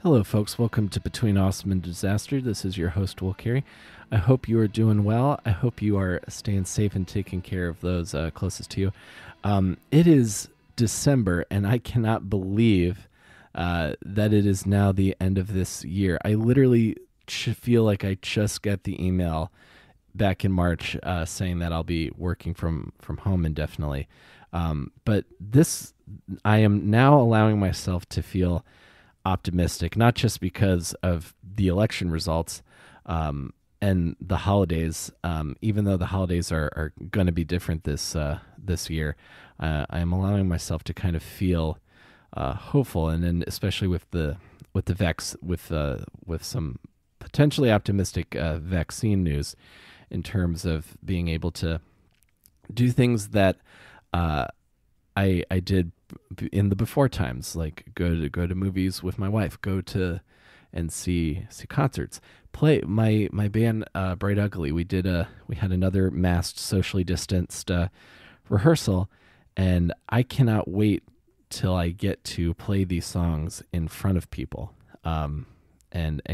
Hello, folks. Welcome to Between Awesome and Disaster. This is your host, Will Carey. I hope you are doing well. I hope you are staying safe and taking care of those closest to you. It is December, and I cannot believe that it is now the end of this year. I literally feel like I just got the email back in March saying that I'll be working from home indefinitely. But I am now allowing myself to feel optimistic, not just because of the election results and the holidays, even though the holidays are going to be different this year. I am allowing myself to kind of feel hopeful, and then especially with some potentially optimistic vaccine news in terms of being able to do things that I did in the before times, like go to movies with my wife, go to and see concerts, play my band Bright Ugly. We had another masked, socially distanced rehearsal, and I cannot wait till I get to play these songs in front of people, and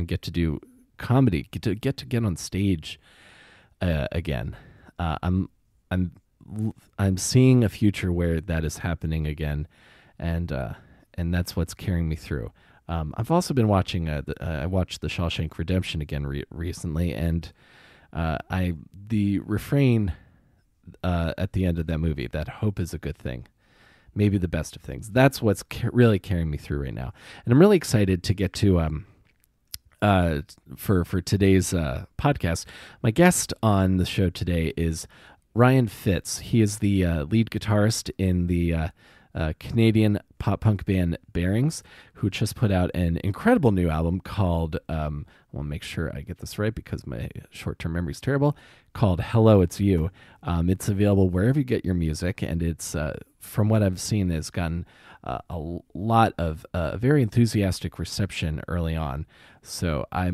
get to do comedy, get to get on stage again. I'm seeing a future where that is happening again, and that's what's carrying me through. I've also been watching. I watched The Shawshank Redemption again recently, and the refrain at the end of that movie, that hope is a good thing, maybe the best of things. That's what's really carrying me through right now, and I'm really excited to get to for today's podcast. My guest on the show today is Ryan Fitz. He is the lead guitarist in the Canadian pop-punk band Bearings, who just put out an incredible new album called, I want to make sure I get this right because my short-term memory is terrible, called Hello, It's You. It's available wherever you get your music, and it's, from what I've seen, it's gotten a lot of very enthusiastic reception early on. So I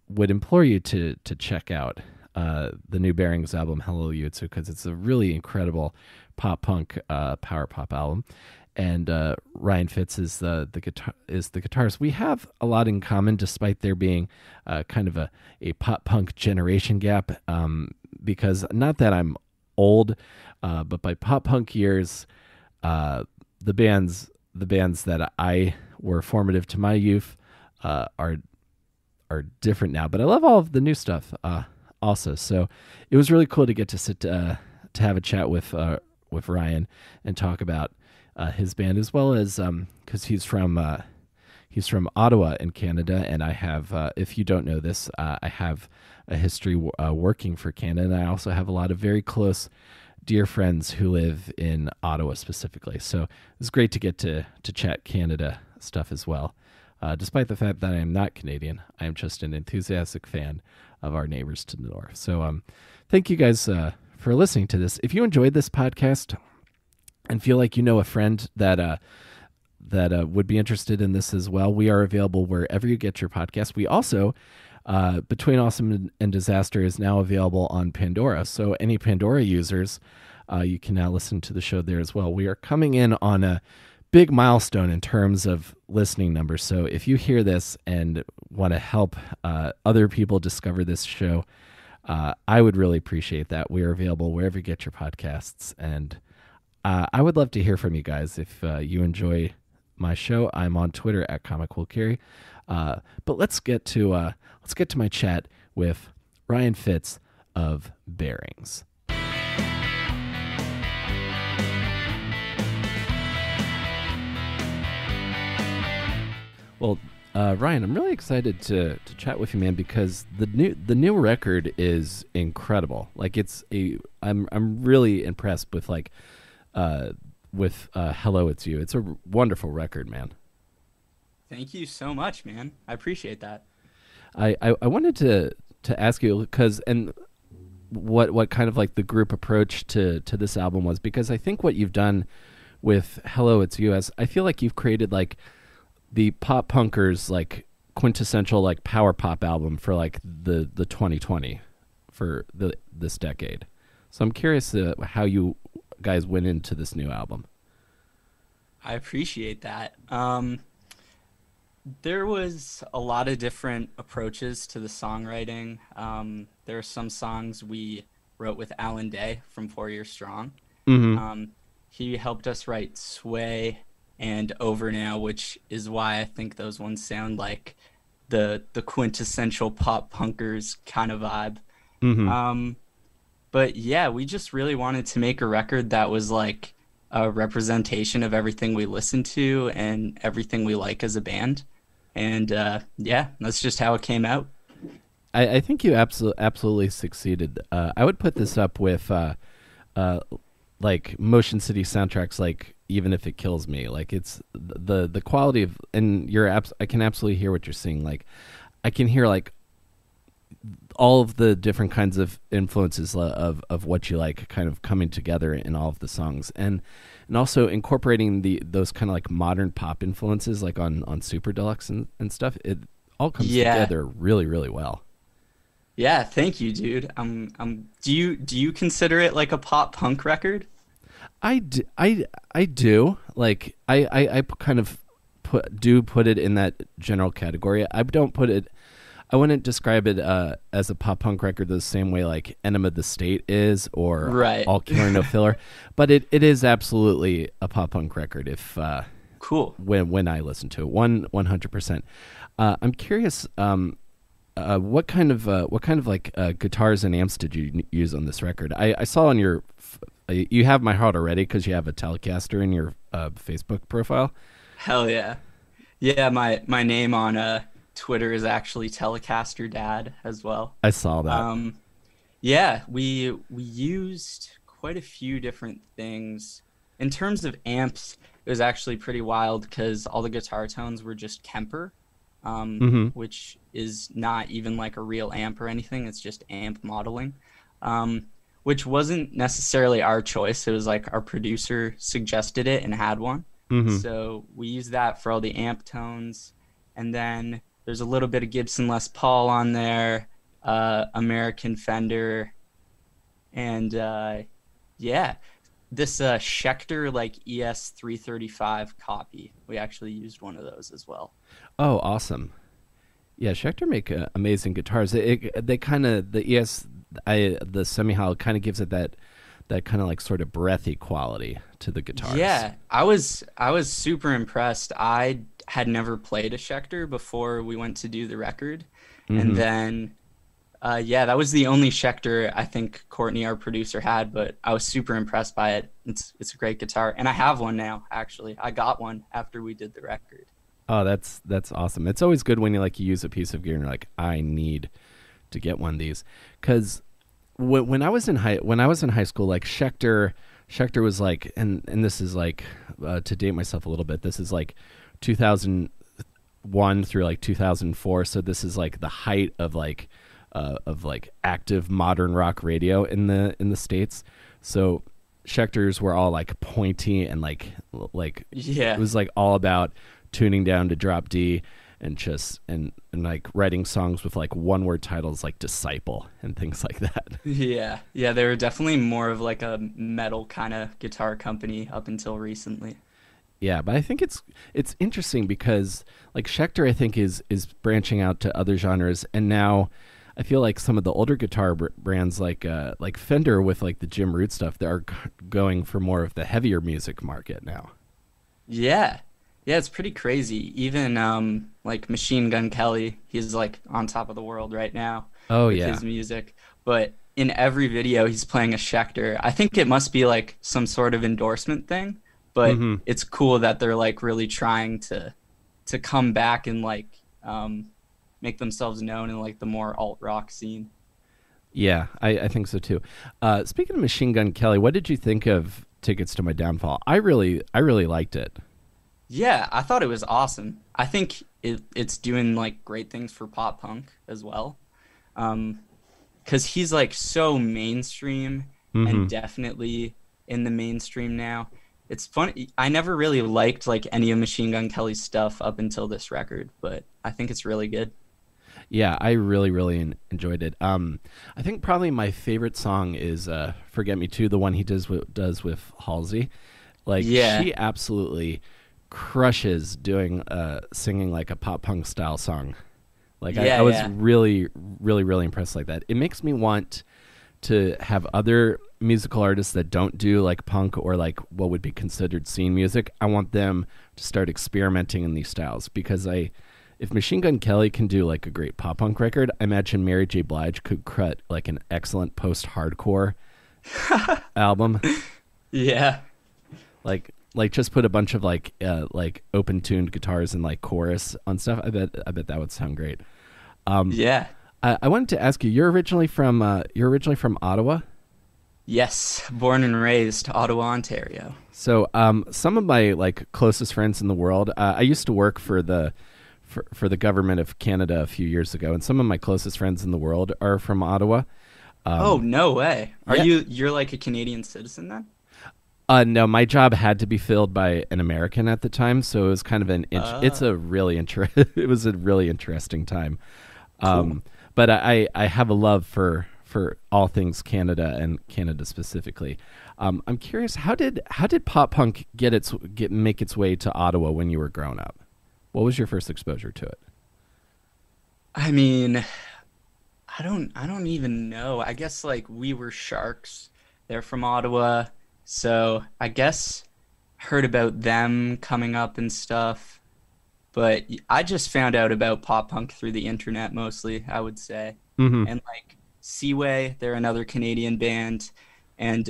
would implore you to check out the new Bearings album, Hello Yutsu, because it's a really incredible pop-punk power pop album. And Ryan Fitz is the guitarist. We have a lot in common, despite there being kind of a pop-punk generation gap, because not that I'm old, but by pop-punk years, the bands that I were formative to my youth are different now. But I love all of the new stuff also. So it was really cool to get to sit to have a chat with Ryan and talk about his band, as well as because he's from Ottawa in Canada, and I have, if you don't know this, I have a history working for Canada, and I also have a lot of very close, dear friends who live in Ottawa specifically. So it's great to get to chat Canada stuff as well. Despite the fact that I am not Canadian, I am just an enthusiastic fan of our neighbors to the north. So thank you guys for listening to this. If you enjoyed this podcast and feel like you know a friend that would be interested in this as well, we are available wherever you get your podcast. We also, Between Awesome and Disaster is now available on Pandora. So any Pandora users, you can now listen to the show there as well. We are coming in on a big milestone in terms of listening numbers. So if you hear this and want to help other people discover this show, I would really appreciate that. We are available wherever you get your podcasts, and I would love to hear from you guys. If you enjoy my show, I'm on Twitter at ComicWillCarey. But let's get to my chat with Ryan Fitz of Bearings. Well, Ryan, I'm really excited to chat with you, man, because the new record is incredible. Like I'm really impressed with Hello, It's You. It's a wonderful record, man. Thank you so much, man. I appreciate that. I wanted to ask you what kind of like the group approach to this album was, because I think what you've done with Hello, It's You, I feel like you've created like the pop punkers like quintessential like power pop album for like the 2020 for this decade. So I'm curious how you guys went into this new album. I appreciate that. There was a lot of different approaches to the songwriting. There are some songs we wrote with Alan Day from 4 Years Strong. Hmm. Um, he helped us write Sway and Over Now, which is why I think those ones sound like the quintessential pop punkers kind of vibe. Hmm. Um, but yeah, we just really wanted to make a record that was like a representation of everything we listen to and everything we like as a band. And yeah, that's just how it came out. I think you absolutely succeeded. I would put this up with uh, like Motion City soundtracks, like Even If It Kills Me. Like it's the quality of, and I can absolutely hear what you're saying. Like I can hear like all of the different kinds of influences of what you like kind of coming together in all of the songs, and also incorporating those kind of like modern pop influences like on Super Deluxe and stuff. It all comes Yeah. together really, really well. Yeah, thank you, dude. Do you consider it like a pop punk record? I do like I kind of put it in that general category. I don't put it. I wouldn't describe it as a pop punk record the same way like Enema of the State is, or Right. All Killer No Filler, but it is absolutely a pop punk record. If Cool. when I listen to it, 100%. I'm curious. What kind of like guitars and amps did you use on this record? I saw on your you have My Heart Already because you have a Telecaster in your Facebook profile. Hell yeah. Yeah, my name on Twitter is actually Telecaster Dad as well. I saw that. Yeah, we used quite a few different things. In terms of amps, it was actually pretty wild because all the guitar tones were just Kemper, Hmm. which is not even like a real amp or anything. It's just amp modeling, um, which wasn't necessarily our choice. It was like our producer suggested it and had one. Hmm. So we used that for all the amp tones. And then there's a little bit of Gibson Les Paul on there, American Fender, and yeah, this Schecter like ES335 copy. We actually used one of those as well. Oh, awesome. Yeah, Schecter make amazing guitars. They kind of the semi hollow kind of gives it that kind of like sort of breathy quality to the guitars. Yeah, I was super impressed. I had never played a Schecter before we went to do the record, and Hmm. then yeah, that was the only Schecter I think Courtney, our producer, had. But I was super impressed by it. It's a great guitar, and I have one now. Actually, I got one after we did the record. Oh, that's awesome. It's always good when you use a piece of gear and you're like, I need to get one of these, because when I was in high school, like Schecter was like, and this is like to date myself a little bit. This is like 2001 through like 2004. So this is like the height of like active modern rock radio in the States. So Schecters were all like pointy and like it Yeah, was like all about tuning down to drop D and just and like writing songs with like one word titles like Disciple and things like that. yeah. They were definitely more of like a metal kind of guitar company up until recently. Yeah, but I think it's interesting because like Schecter I think is branching out to other genres, and now I feel like some of the older guitar brands like Fender with like the Jim Root stuff, they are going for more of the heavier music market now. Yeah. Yeah, it's pretty crazy. Even like Machine Gun Kelly, he's like on top of the world right now Oh with yeah. his music. But in every video he's playing a Schecter. I think it must be like some sort of endorsement thing, but Hmm. it's cool that they're like really trying to come back and like make themselves known in like the more alt rock scene. Yeah, I think so too. Speaking of Machine Gun Kelly, what did you think of Tickets to My Downfall? I really liked it. Yeah, I thought it was awesome. I think it's doing like great things for pop punk as well. Because he's like so mainstream Hmm. and definitely in the mainstream now. It's funny. I never really liked like any of Machine Gun Kelly's stuff up until this record, but I think it's really good. Yeah, I really, really enjoyed it. I think probably my favorite song is "Forget Me Too," the one he does with Halsey. Like Yeah, she absolutely crushes doing singing like a pop punk style song. Like I Yeah, was yeah. really impressed like that. It makes me want to have other musical artists that don't do like punk or like what would be considered scene music. I want them to start experimenting in these styles because if Machine Gun Kelly can do like a great pop punk record, I imagine Mary J. Blige could cut like an excellent post hardcore album. Yeah. Like just put a bunch of like open tuned guitars and like chorus on stuff. I bet that would sound great. Yeah. I wanted to ask you. You're originally from Ottawa. Yes. Born and raised Ottawa, Ontario. So some of my like closest friends in the world. I used to work for the government of Canada a few years ago, and some of my closest friends in the world are from Ottawa. Oh, no way. Are Yeah. you're like a Canadian citizen then? No, my job had to be filled by an American at the time, so it was kind of it's a really it was a really interesting time. Cool. But I have a love for all things Canada and Canada specifically. I'm curious, how did pop punk make its way to Ottawa when you were growing up? What was your first exposure to it? I mean, I don't even know. I guess like we were Sharks. They're from Ottawa. So I guess heard about them coming up and stuff. But I just found out about pop punk through the internet mostly, I would say. Mm-hmm. And like Seaway, they're another Canadian band, and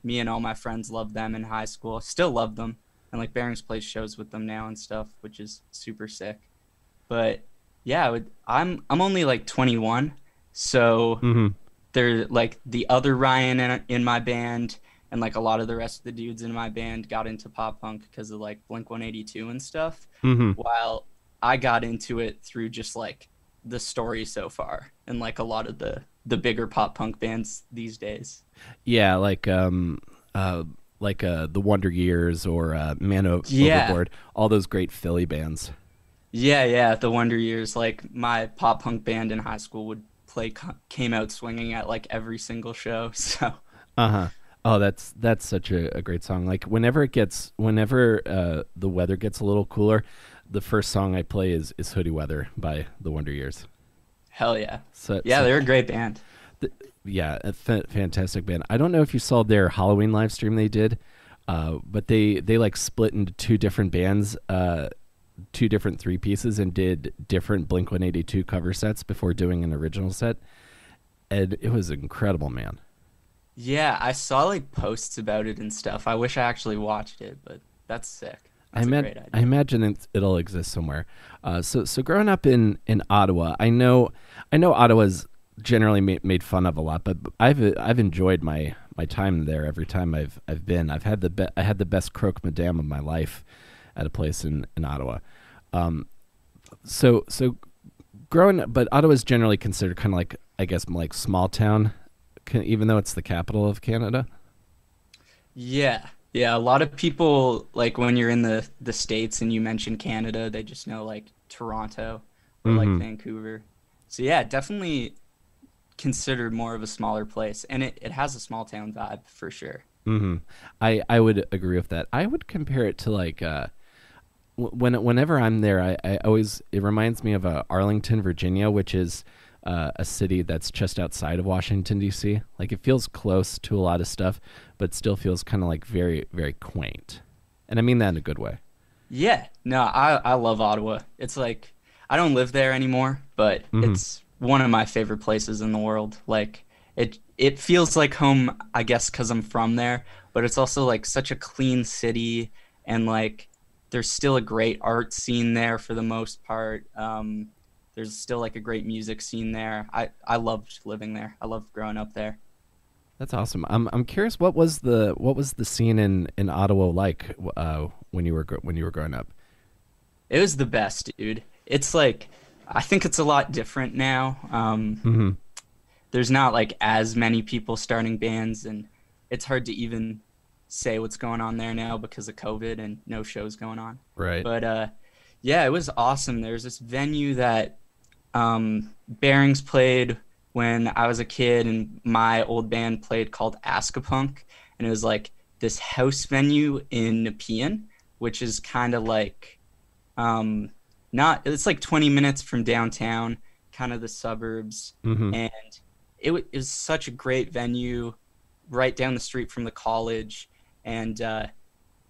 me and all my friends loved them in high school. Still love them, and like Bearings plays shows with them now and stuff, which is super sick. But yeah, I'm only like 21, so Mm-hmm. they're like the other Ryan in my band, and like a lot of the rest of the dudes in my band got into pop punk because of like Blink 182 and stuff, Mm-hmm. while I got into it through just like the story so far and like a lot of the bigger pop punk bands these days. Yeah, the Wonder Years or Yeah. Overboard, all those great Philly bands. Yeah, yeah, the Wonder Years. Like my pop punk band in high school would play Came Out Swinging at like every single show. So Uh huh. Oh, that's such a great song. Like whenever the weather gets a little cooler, the first song I play is Hoodie Weather by the Wonder Years. hell yeah. So, Yeah, they're a great band. yeah, a fantastic band. I don't know if you saw their Halloween live stream they did, but they like split into two different bands, two different three pieces, and did different Blink 182 cover sets before doing an original set, and it was incredible, man. Yeah, I saw like posts about it and stuff. I wish I actually watched it, but that's sick. That's a great I idea. imagine it'll exist somewhere. So growing up in Ottawa, I know Ottawa's generally made fun of a lot, but I've enjoyed my time there every time I've been. I had the best croque madame of my life at a place in Ottawa. So growing up, but Ottawa's generally considered kind of like, I guess, like small town, even though it's the capital of Canada. Yeah. Yeah, a lot of people like when you're in the States and you mention Canada, they just know like Toronto or like Hmm. Vancouver. So yeah, definitely considered more of a smaller place, and it has a small town vibe for sure. Hmm. I would agree with that. I would compare it to like whenever I'm there, I always it reminds me of Arlington, Virginia, which is a city that's just outside of Washington D.C. Like it feels close to a lot of stuff, but still feels kind of like very quaint, and I mean that in a good way. Yeah, no, I love Ottawa. It's like I don't live there anymore, but Hmm. it's one of my favorite places in the world. Like it feels like home, I guess, because I'm from there, but it's also like such a clean city, and like there's still a great art scene there for the most part. There's still like a great music scene there. I loved living there. I loved growing up there. That's awesome. I'm curious what was the scene in Ottawa like when you were growing up. It was the best, dude. It's like I think it's a lot different now. Hmm. There's not like as many people starting bands, and it's hard to even say what's going on there now because of COVID and no shows going on. Right. But yeah, it was awesome. There's this venue that Bearings played when I was a kid, and my old band played called Askapunk, and it was like this house venue in Nepean which is kind of like um, not it's like 20 minutes from downtown, kind of the suburbs, Hmm. and it was such a great venue, right down the street from the college, and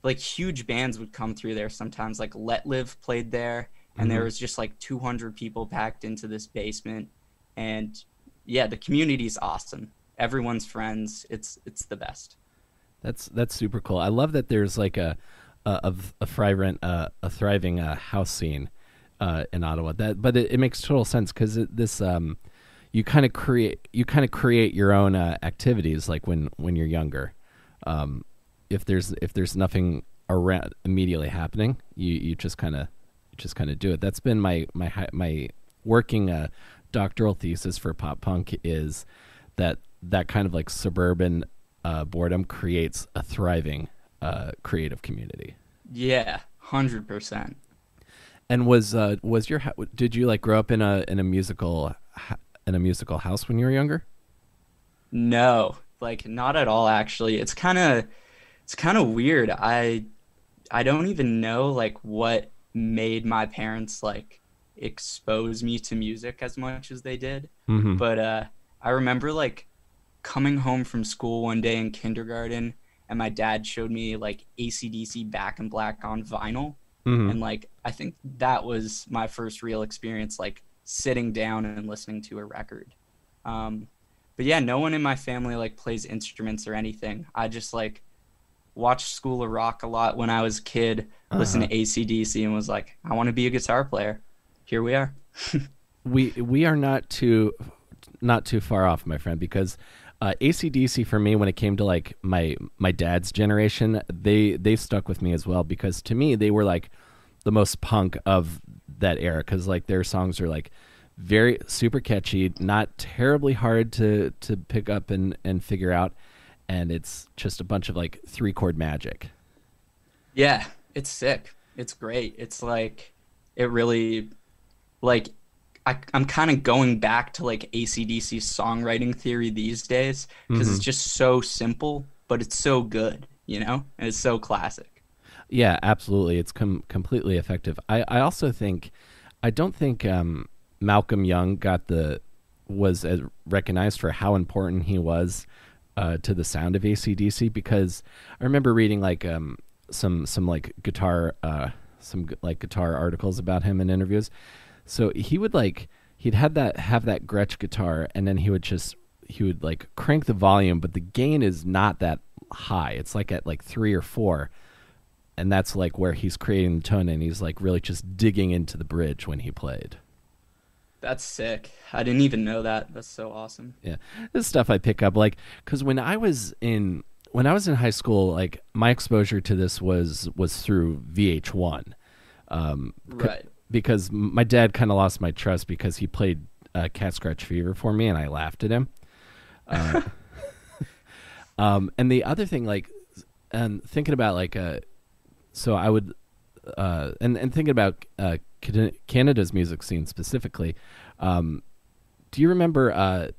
like huge bands would come through there sometimes. Like Let Live played there, and there Hmm. was just like 200 people packed into this basement, and yeah, the community's awesome. Everyone's friends. It's the best. That's super cool. I love that there's like a thriving house scene in Ottawa. But it makes total sense because this you kind of create your own activities like when you're younger. Um, if there's nothing around immediately happening, you just kind of do it. That's been my working doctoral thesis for pop punk is that kind of like suburban boredom creates a thriving creative community. Yeah, 100%. And was your did you like grow up in a musical house when you were younger? No, like not at all actually. It's kind of weird. I don't even know like what made my parents like expose me to music as much as they did. Mm-hmm. But I remember like coming home from school one day in kindergarten, and my dad showed me like AC/DC Back in Black on vinyl, Mm-hmm. and like I think that was my first real experience like sitting down and listening to a record. Um, but yeah, no one in my family like plays instruments or anything. I just like watched School of Rock a lot when I was a kid, listened Uh-huh. to AC/DC, and was like, I want to be a guitar player. Here we are. We are not too far off, my friend, because AC/DC for me when it came to like my dad's generation, they stuck with me as well because to me they were like the most punk of that era because like their songs are like very super catchy, not terribly hard to pick up and figure out, and it's just a bunch of like three chord magic. Yeah, it's sick. It's great. It's like it really like I'm kind of going back to like AC/DC songwriting theory these days because it's Hmm. just so simple, but it's so good, and it's so classic. Yeah, absolutely. It's completely effective. I also think I don't think Malcolm Young was recognized for how important he was to the sound of AC/DC because I remember reading like some like guitar articles about him in interviews. So he'd have that Gretsch guitar and then he would like crank the volume, but the gain is not that high. It's like at like 3 or 4, and that's like where he's creating the tone and he's like really just digging into the bridge when he played. That's sick. I didn't even know that. That's so awesome. Yeah, this stuff I pick up like because when I was in high school, like my exposure to this was through VH1, um, c- Right. because my dad kind of lost my trust because he played Cat Scratch Fever for me and I laughed at him. Uh, and the other thing, like, and thinking about like so I would and thinking about Canada's music scene specifically. Um, do you remember?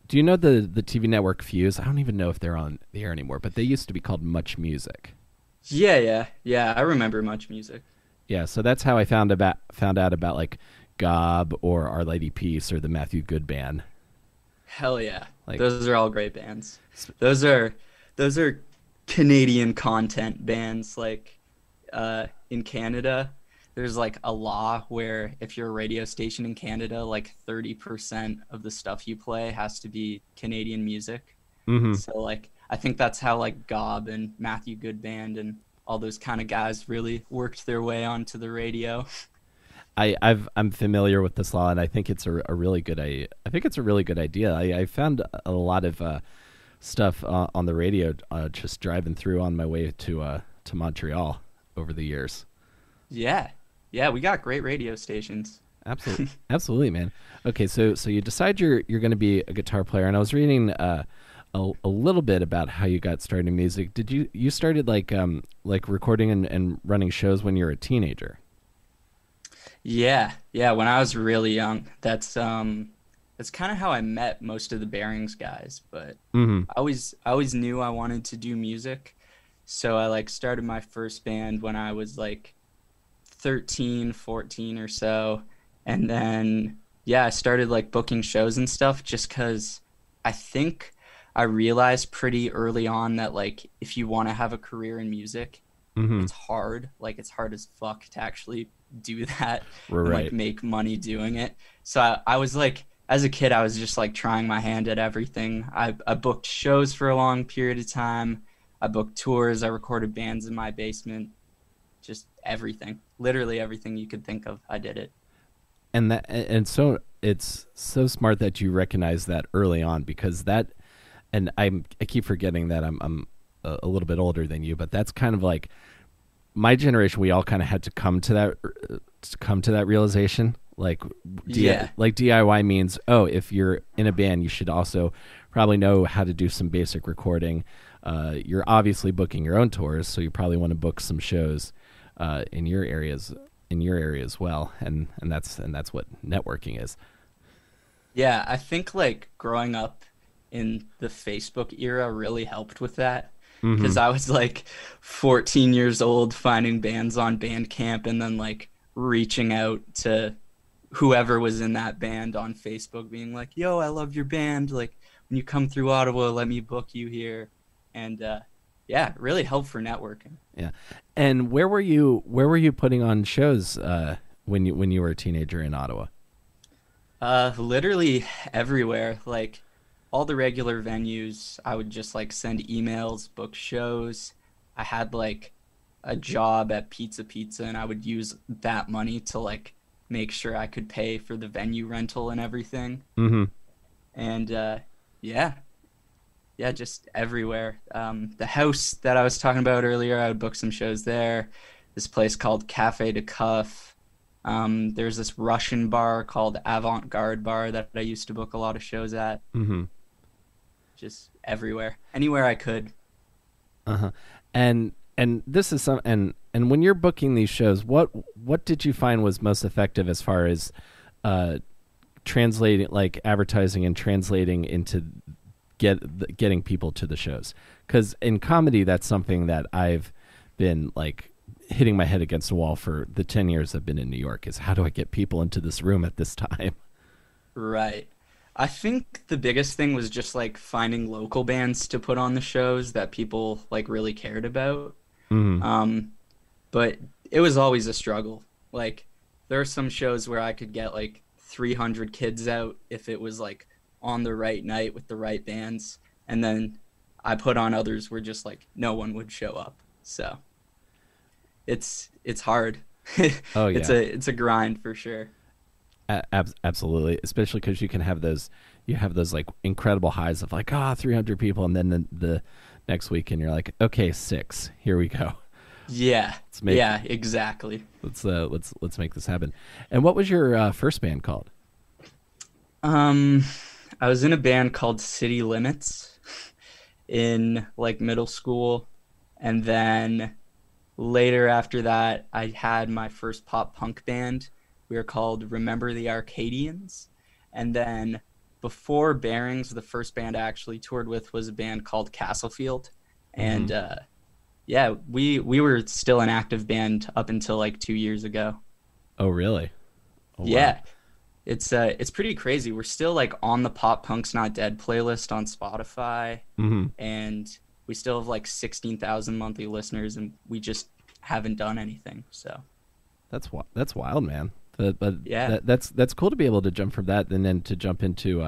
Do you know the TV network Fuse? I don't even know if they're on the air anymore, but they used to be called Much Music. Yeah, yeah, yeah. I remember Much Music. Yeah, so that's how I found out about like Gob or Our Lady Peace or the Matthew Good Band. Hell yeah. Like, Those are all great bands. Those are those are Canadian content bands like in Canada. There's like a law where if you're a radio station in Canada, like 30% of the stuff you play has to be Canadian music. hmm So like I think that's how like Gob and Matthew Goodband and all those kind of guys really worked their way onto the radio. I'm familiar with this law, and I think it's a really good I think it's a really good idea. I found a lot of stuff on the radio just driving through on my way to Montreal over the years. Yeah. Yeah, we got great radio stations. Absolutely, absolutely, man. Okay, so you decide you're going to be a guitar player, and I was reading a little bit about how you got started in music. Did you started like recording and running shows when you were a teenager? Yeah, yeah, when I was really young. That's kind of how I met most of the Bearings guys, but Mm-hmm. I always knew I wanted to do music. So I like started my first band when I was like 13, 14 or so. And then, yeah, I started like booking shows and stuff just because I think I realized pretty early on that like if you want to have a career in music, Mm-hmm. it's hard. Like it's hard as fuck to actually do that and like Right. make money doing it. So I was like, as a kid, I was just like trying my hand at everything. I booked shows for a long period of time. I booked tours. I recorded bands in my basement. Just everything, literally everything you could think of. I did it. And so it's so smart that you recognize that early on, because that, and I keep forgetting that I'm a little bit older than you, but that's kind of like my generation. We all kind of had to come to that realization. Like, Yeah, like DIY means, oh, if you're in a band, you should also probably know how to do some basic recording. You're obviously booking your own tours, so you probably want to book some shows in your areas, as well, and that's what networking is. yeah. I think like growing up in the Facebook era really helped with that Mm-hmm. because I was like 14 years old finding bands on Bandcamp and then like reaching out to whoever was in that band on Facebook being like, "Yo, I love your band. Like when you come through Ottawa, let me book you here." And yeah, it really helped for networking. Yeah. And where were you putting on shows when you were a teenager in Ottawa? Literally everywhere. Like all the regular venues, I would just like send emails, book shows. I had like a job at Pizza Pizza and I would use that money to like make sure I could pay for the venue rental and everything. Mm-hmm. And yeah, yeah, just everywhere. The house that I was talking about earlier, I would book some shows there. This place called Cafe de Cuff. There's this Russian bar called Avant Garde Bar that I used to book a lot of shows at. Mm-hmm. Just everywhere, anywhere I could. Uh-huh. And this is some and when you're booking these shows, what did you find was most effective as far as uh translating, like advertising and translating into getting people to the shows? Because in comedy, that's something that I've been like hitting my head against the wall for the 10 years I've been in New York, is how do I get people into this room at this time? Right. I think the biggest thing was just like finding local bands to put on the shows that people like really cared about. Mm-hmm. Um, but it was always a struggle. Like there are some shows where I could get like 300 kids out if it was like on the right night with the right bands, and then I put on others where just like no one would show up. So it's hard. Oh It's yeah. a grind for sure. Absolutely, especially because you have those like incredible highs of like 300 people, and then the next week and you're like, okay, six, here we go. Yeah. let's make Yeah, exactly. let's make this happen. And what was your first band called? Um, I was in a band called City Limits in like middle school, and then later after that, I had my first pop punk band. We were called Remember the Arcadians, and then before Bearings, the first band I actually toured with was a band called Castlefield, Mm-hmm. and yeah, we were still an active band up until like 2 years ago. Oh really? Oh wow. Yeah, it's pretty crazy. We're still like on the Pop Punk's Not Dead playlist on Spotify, Mm-hmm. and we still have like 16,000 monthly listeners, and we just haven't done anything. So That's wild, man. But yeah, that's cool to be able to jump from that and then to jump into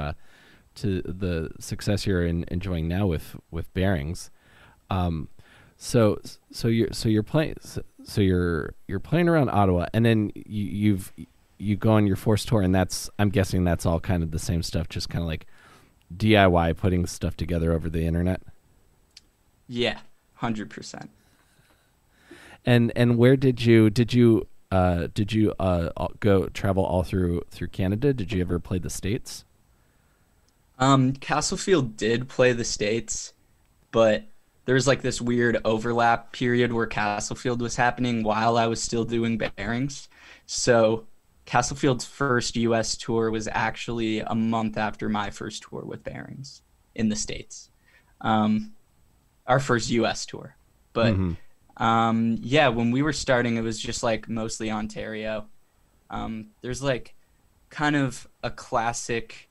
to the success you're enjoying now with Bearings. Um, so you're playing around Ottawa, and then you go on your forced tour, and I'm guessing that's all kind of the same stuff, just kind of like DIY, putting stuff together over the internet. yeah, 100%. And where did you go travel all through Canada? Did you ever play the States? Castlefield did play the States, but there was like this weird overlap period where Castlefield was happening while I was still doing Bearings. So Castlefield's first US tour was actually a month after my first tour with Bearings in the States. Um, our first US tour. But Hmm. yeah, when we were starting, it was just like mostly Ontario. There's like kind of a classic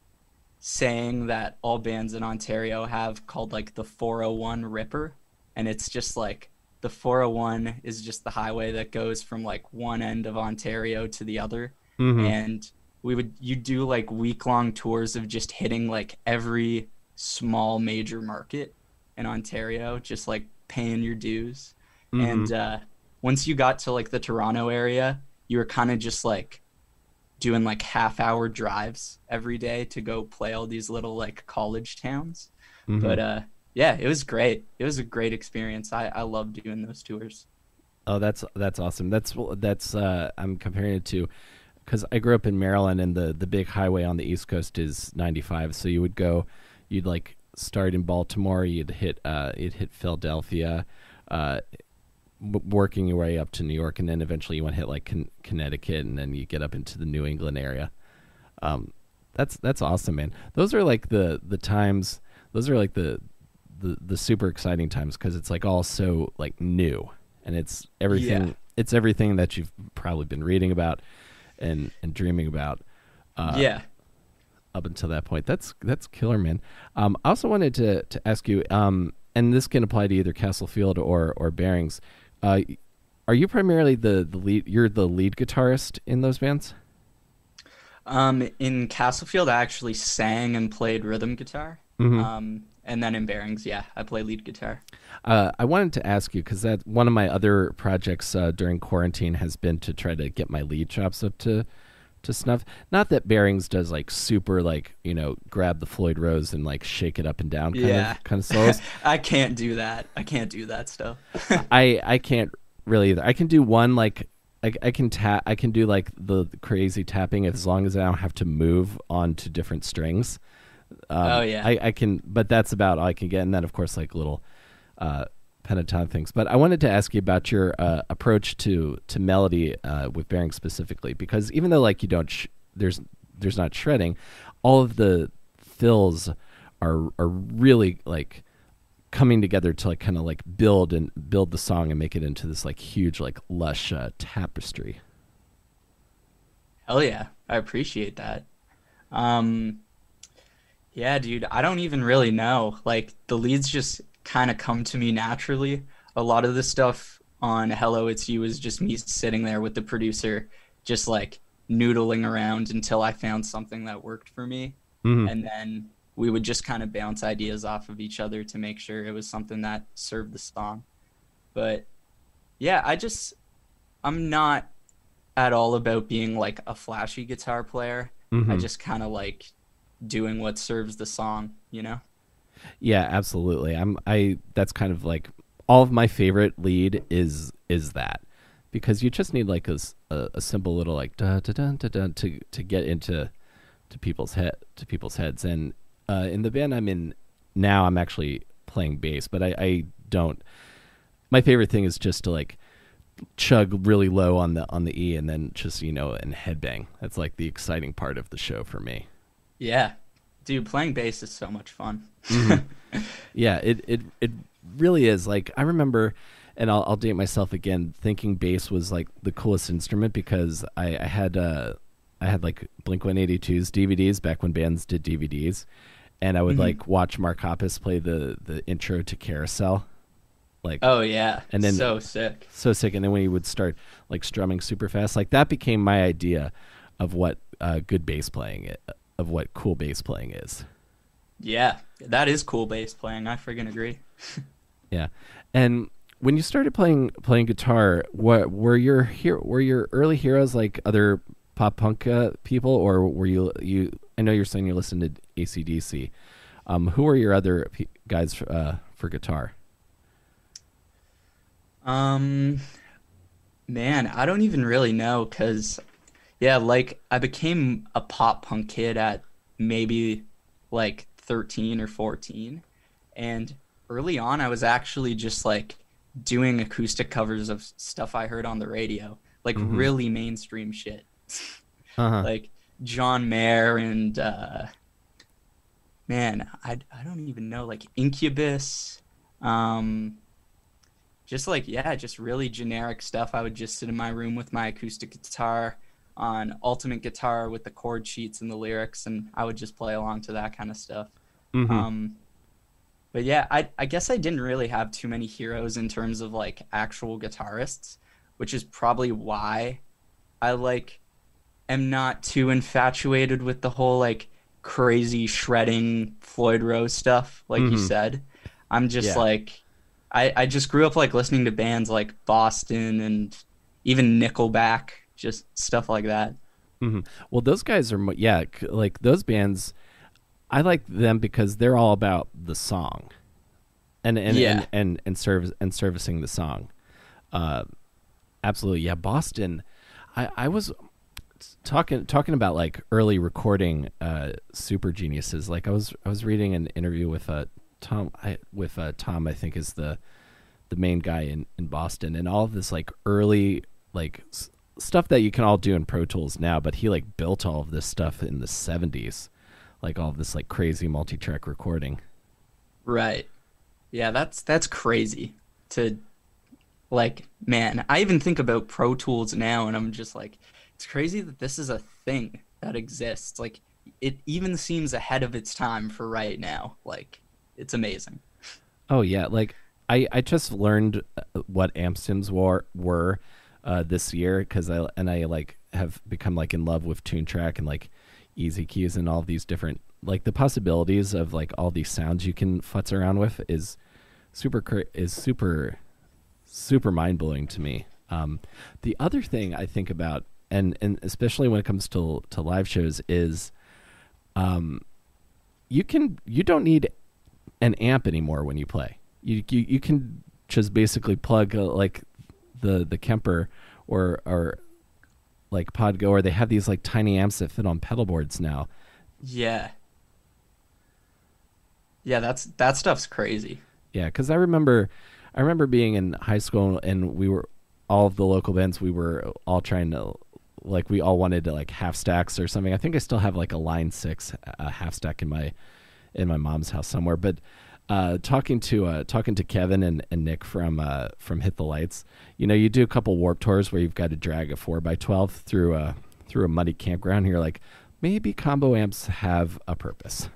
saying that all bands in Ontario have called like the 401 Ripper. And it's just like the 401 is just the highway that goes from like one end of Ontario to the other. Hmm. And you do like week-long tours of just hitting like every small major market in Ontario, just like paying your dues. Hmm. And once you got to like the Toronto area, you were kind of just like doing like half-hour drives every day to go play all these little like college towns. Hmm. But yeah, it was great. It was a great experience. I love doing those tours. Oh, that's awesome. That's I'm comparing it to because I grew up in Maryland, and the big highway on the East Coast is 95. So you'd like start in Baltimore, you'd hit Philadelphia, uh, working your way up to New York, and then eventually you want to hit like Connecticut, and then you get up into the New England area. Um, that's awesome, man. Those are like the times. Those are like the super exciting times because it's like all so like new, and it's Yeah. everything. It's everything that you've probably been reading about and dreaming about Yeah. up until that point. That's killer, man. I also wanted to ask you, and this can apply to either Castlefield or Bearings. Uh, are you primarily the lead? You're the lead guitarist in those bands? In Castlefield, I actually sang and played rhythm guitar. Hmm. And then in Bearings, yeah, I play lead guitar. I wanted to ask you because that one of my other projects during quarantine has been to try to get my lead chops up to snuff. Not that Bearings does like super like grab the Floyd Rose and like shake it up and down Yeah. kind of solos. I can't do that. I can't do that stuff. I can't really either. I can do one like I can tap. I can do like the crazy tapping as long as I don't have to move on to different strings. Oh yeah. I can, but that's about all I can get. And then of course like little uh, pentatonic things. But I wanted to ask you about your approach to melody with Bearings specifically, because even though like you don't there's not shredding, all of the fills are really like coming together to like kind of like build the song and make it into this like huge like lush tapestry. Hell yeah. I appreciate that. Um, yeah, dude, I don't even really know. Like the leads just kind of come to me naturally. A lot of the stuff on Hello It's You is just me sitting there with the producer, just like noodling around until I found something that worked for me. Hmm. And then we would just kind of bounce ideas off of each other to make sure it was something that served the song. But yeah, I'm not at all about being like a flashy guitar player. I Hmm. just kind of like doing what serves the song, you know? Yeah, absolutely. I that's kind of like all of my favorite lead is that because you just need like a simple little like da da da da da to get into to people's heads. And in the band I'm in now, I'm actually playing bass, but I don't. My favorite thing is just to like chug really low on the E and then just and headbang. That's like the exciting part of the show for me. Yeah. Dude, playing bass is so much fun. Hmm. Yeah, it really is. Like I remember, and I'll date myself again, thinking bass was like the coolest instrument because I had like Blink 182's DVDs back when bands did DVDs, and I would Mhm. like watch Mark Hoppus play the intro to Carousel, like, Oh yeah, and then so sick. so sick. And then when he would start like strumming super fast, like that became my idea of what good bass playing of what cool bass playing is. Yeah, that is cool bass playing. I friggin' agree. Yeah, and when you started playing guitar, what were your early heroes like other pop punk people, or were you? I know you're saying you listened to AC/DC. Who were your other guys for guitar? Um, Man, I don't even really know because, yeah, like I became a pop punk kid at maybe like 13 or 14. And early on, I was actually just like doing acoustic covers of stuff I heard on the radio, like Mm-hmm. really mainstream shit, Uh huh. like John Mayer and, man, I don't even know, like Incubus. Um, just like, yeah, just really generic stuff. I would just sit in my room with my acoustic guitar on Ultimate Guitar with the chord sheets and the lyrics, and I would just play along to that kind of stuff. Mm-hmm. Um, but yeah, I guess I didn't really have too many heroes in terms of like actual guitarists, which is probably why I like am not too infatuated with the whole like crazy shredding Floyd Rose stuff, like you Mm-hmm. said. I'm just Yeah. like I just grew up like listening to bands like Boston and even Nickelback, just stuff like that. Mm-hmm. Well, those guys are yeah, like those bands. I like them because they're all about the song Yeah. and servicing the song. Uh, Absolutely, yeah. Boston. I was talking about like early recording super geniuses. Like I was reading an interview with Tom. I think is the main guy in Boston, and all of this like early like stuff that you can all do in Pro Tools now, but he like built all of this stuff in the '70s, like all of this like crazy multi-track recording. Right. Yeah, that's crazy to like, man, I even think about Pro Tools now and I'm just like, it's crazy that this is a thing that exists. Like, it even seems ahead of its time for right now. Like, it's amazing. Oh yeah, like I just learned what amp sims were this year because I like have become like in love with tune track and like easy keys and all these different like the possibilities of like all these sounds you can futz around with is super mind blowing to me. The other thing I think about and especially when it comes to live shows is you don't need an amp anymore when you play. You can just basically plug like the Kemper or like Podgo, or they have these like tiny amps that fit on pedal boards now. Yeah. Yeah, that stuff's crazy. Yeah, because I remember being in high school and we were all of the local bands. We were all trying to like we all wanted to like half stacks or something. I think I still have like a Line 6 half stack in my mom's house somewhere. But talking to Kevin and Nick from Hit the Lights, you do a couple warp tours where you've got to drag a 4x12 through a muddy campground. You're like, maybe combo amps have a purpose.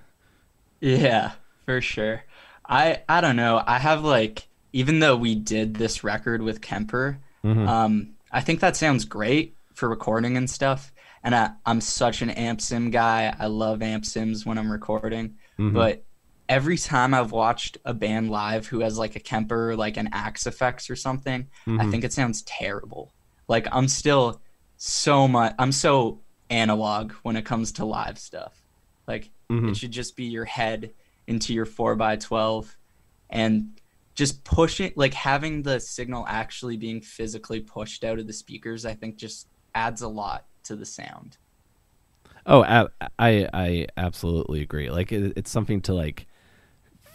Yeah, for sure. I don't know. I have like, even though we did this record with Kemper, Mm-hmm. I think that sounds great for recording and stuff. And I'm such an amp sim guy. I love amp sims when I'm recording. Mm-hmm. But every time I've watched a band live who has like a Kemper, like an Axe Effects or something, I Mm-hmm. think it sounds terrible. Like I'm so analog when it comes to live stuff. Like Mm-hmm. it should just be your head into your 4x12 and just pushing, like having the signal actually being physically pushed out of the speakers, I think just adds a lot to the sound. Oh, I absolutely agree. Like it's something to like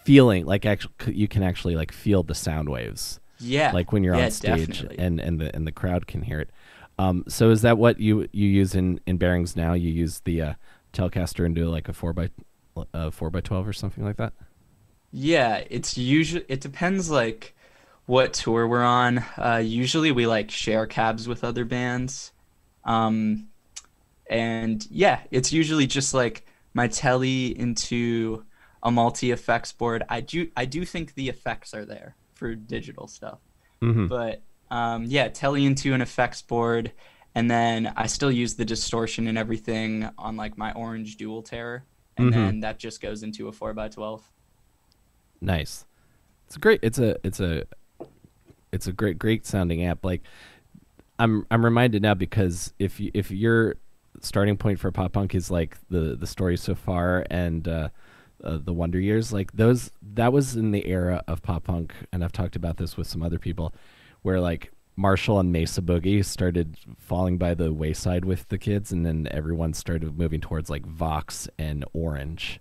feeling like actually you can actually like feel the sound waves Yeah, like when you're on yeah, stage definitely. and the crowd can hear it. So is that what you use in bearings now? You use the Telecaster and do like a 4x12 or something like that. Yeah, it depends like what tour we're on. Usually we like share cabs with other bands. Um, and yeah, it's usually just like my telly into a multi effects board. I do think the effects are there for digital stuff. Mm-hmm. But yeah, telly into an effects board, and then I still use the distortion and everything on like my orange dual terror, and Mm-hmm. then that just goes into a 4x12. Nice. It's great. It's a great sounding amp. Like I'm reminded now because if your starting point for pop punk is like the story so far and the Wonder Years, like those that was in the era of pop punk, and I've talked about this with some other people, where like Marshall and Mesa Boogie started falling by the wayside with the kids, and then everyone started moving towards like Vox and Orange.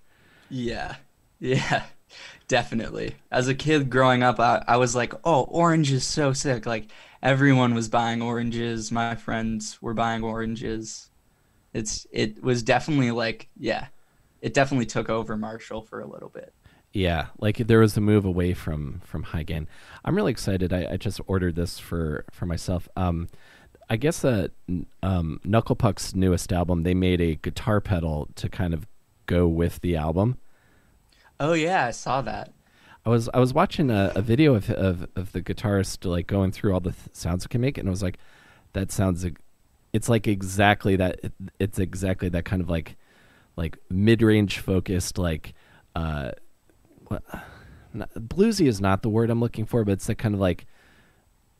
Yeah, yeah, definitely. As a kid growing up, I was like, oh, orange is so sick. Like everyone was buying oranges. My friends were buying oranges. It was definitely like, yeah, it definitely took over Marshall for a little bit. Yeah, like there was a move away from high gain. I'm really excited. I just ordered this for myself. I guess Knuckle Puck's newest album, they made a guitar pedal to kind of go with the album. Oh yeah, I saw that. I was watching a video of the guitarist like going through all the sounds it can make, and I was like, that sounds. It's like exactly that. It's exactly that kind of like mid range focused like. What, bluesy is not the word I'm looking for, but it's that kind of like.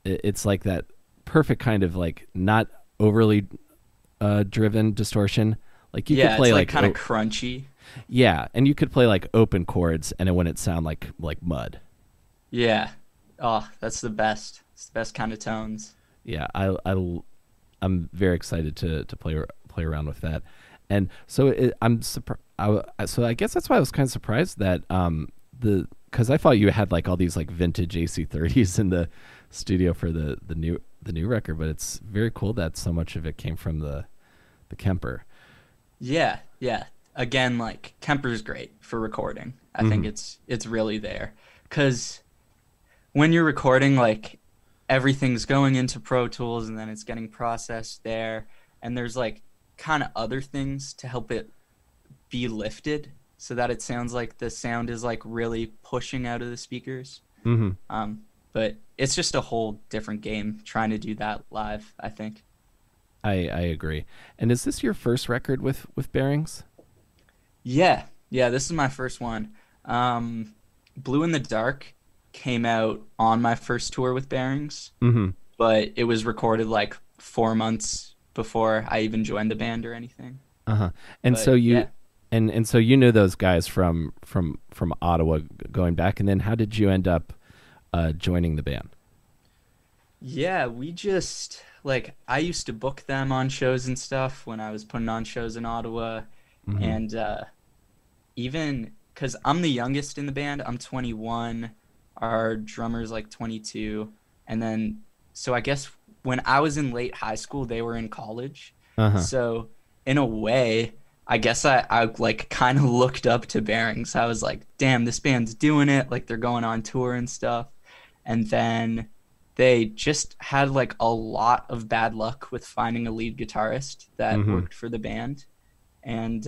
It's like that perfect kind of like not overly driven distortion. Like you could Yeah, play it's like kind of crunchy. yeah, and you could play like open chords, and it wouldn't sound like mud. Yeah. Oh, that's the best. It's the best kind of tones. Yeah, I'm very excited to play around with that, and so I'm surprised. So I guess that's why I was kind of surprised that the because I thought you had like all these like vintage AC30s in the studio for the new record, but it's very cool that so much of it came from the Kemper. Yeah, yeah. Again, like Kemper's great for recording. I think it's really there because when you're recording, like everything's going into Pro Tools and then it's getting processed there, and there's like kind of other things to help it be lifted so that it sounds like the sound is like really pushing out of the speakers. But it's just a whole different game trying to do that live, I think. I agree. And is this your first record with Bearings? Yeah, yeah, this is my first one. Blue in the Dark came out on my first tour with Bearings, but it was recorded like 4 months before I even joined the band or anything. And But so you yeah, and so you knew those guys from Ottawa going back, and then how did you end up joining the band? yeah, we just like I used to book them on shows and stuff when I was putting on shows in Ottawa, and even because I'm the youngest in the band, I'm 21. Our drummer's like 22, and then so I guess when I was in late high school, they were in college. So in a way, I guess I like kind of looked up to Bearings. I was like, damn, this band's doing it. Like they're going on tour and stuff. And then they just had like a lot of bad luck with finding a lead guitarist that worked for the band. And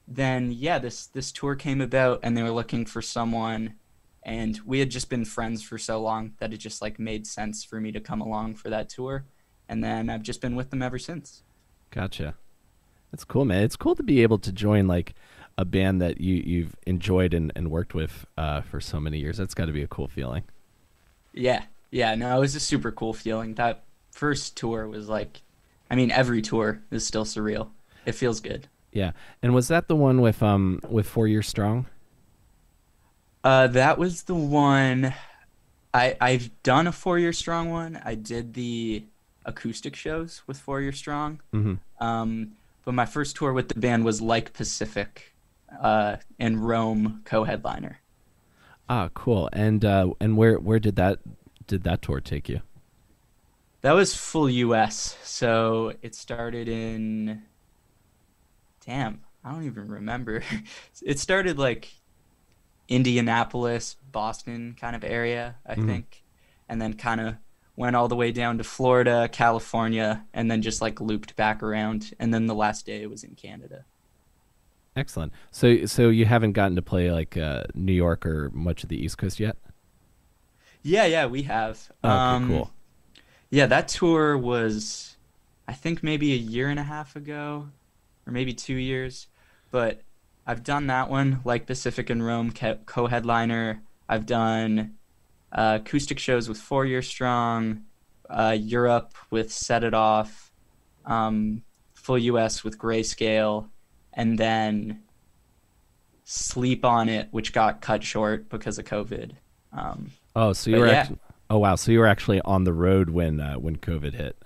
then yeah, this tour came about and they were looking for someone, and we had just been friends for so long that it just like made sense for me to come along for that tour. And then I've just been with them ever since. Gotcha. That's cool, man. It's cool to be able to join like a band that you've enjoyed and worked with for so many years. That's got to be a cool feeling. Yeah. Yeah, no, it was a super cool feeling. That first tour was like, I mean, every tour is still surreal. It feels good. Yeah. And was that the one with 4 Years Strong? That was the one. I've done a 4 Year Strong one. I did the acoustic shows with 4 Year Strong. But my first tour with the band was Like Pacific, and Rome co-headliner. Ah, cool. And where did that tour take you? That was full US. So it started in, damn, I don't even remember. It started like Indianapolis, Boston kind of area, I think. And then kind of went all the way down to Florida, California, and then just like looped back around. And then the last day was in Canada. Excellent. So you haven't gotten to play like New York or much of the East Coast yet? Yeah, we have. Okay, cool. Yeah, that tour was, I think maybe a year and a half ago, or maybe 2 years. But I've done that one, like Pacific and Rome co-headliner. I've done acoustic shows with 4 Year Strong, Europe with Set It Off, full US with Grayscale, and then Sleep on It, which got cut short because of COVID. Oh, so you were oh wow, so you were actually on the road when COVID hit.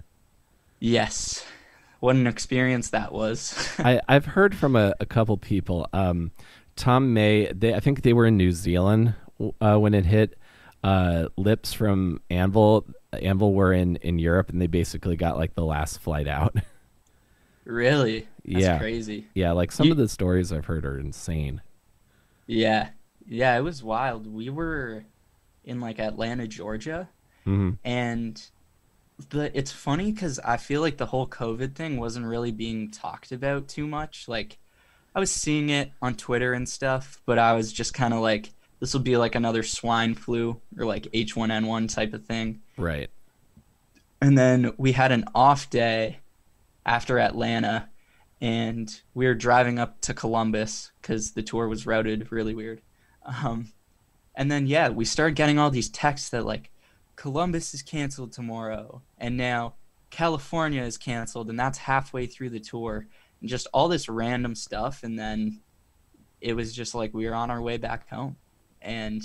Yes. What an experience that was. I've heard from a couple people. Tom May, I think they were in New Zealand when it hit. Lips from Anvil were in Europe, and they basically got like the last flight out. Really? That's Yeah. crazy. Yeah, like some of the stories I've heard are insane. Yeah. Yeah, it was wild. We were in like Atlanta, Georgia, Hmm. and it's funny because I feel like the whole COVID thing wasn't really being talked about too much. Like I was seeing it on Twitter and stuff, but I was just kind of like, this will be like another swine flu or like H1N1 type of thing. Right. And then we had an off day after Atlanta, and we were driving up to Columbus because the tour was routed really weird. Um, and then yeah, we started getting all these texts that like Columbus is canceled tomorrow, and now California is canceled, and that's halfway through the tour, and just all this random stuff. And then it was just like we were on our way back home, and